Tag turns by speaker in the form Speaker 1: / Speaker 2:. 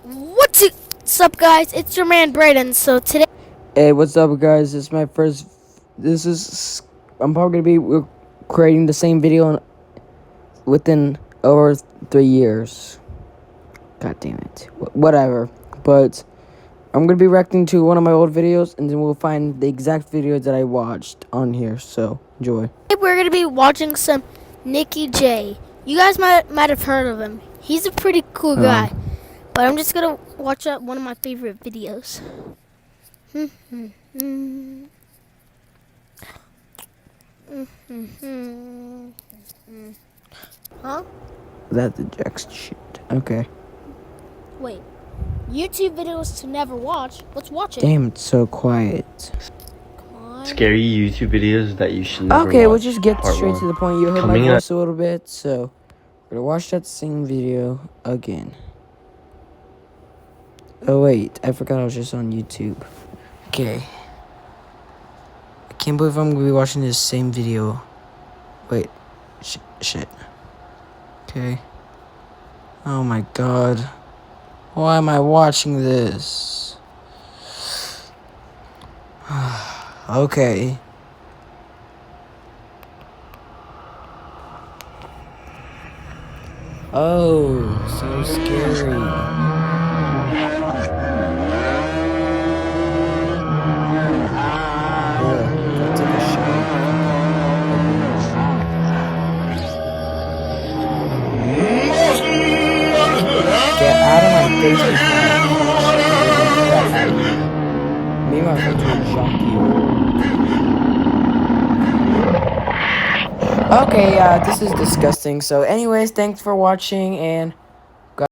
Speaker 1: What's up, guys? It's your man Brayden. So today,
Speaker 2: Hey, what's up, guys? This is my first. This is. I'm probably gonna be creating the same video within over 3 years. God damn it. Whatever. But I'm gonna be reacting to one of my old videos, and then we'll find the exact video that I watched on here. So enjoy.
Speaker 1: we're gonna be watching some Nicky J. You guys might have heard of him. He's a pretty cool guy. But I'm just gonna watch one of my favorite videos. Huh?
Speaker 2: That ejects shit. Okay.
Speaker 1: Wait. YouTube videos to never watch. Let's watch it.
Speaker 2: Damn, it's so quiet.
Speaker 1: Come on.
Speaker 3: Scary YouTube videos that you should never
Speaker 2: Okay,
Speaker 3: watch.
Speaker 2: we'll just get
Speaker 3: Part
Speaker 2: straight
Speaker 3: one.
Speaker 2: to the point. You heard
Speaker 3: Coming
Speaker 2: my
Speaker 3: up-
Speaker 2: voice a little bit, so we're gonna watch that same video again. Oh wait, I forgot I was just on YouTube. Okay. I can't believe I'm gonna be watching this same video. Wait. Shit. Okay. Oh my god. Why am I watching this? Okay. Oh, so scary. Get out of my face with that. Crap out of here. Me and my friends will jump you. Okay, this is disgusting. So anyways, thanks for watching, and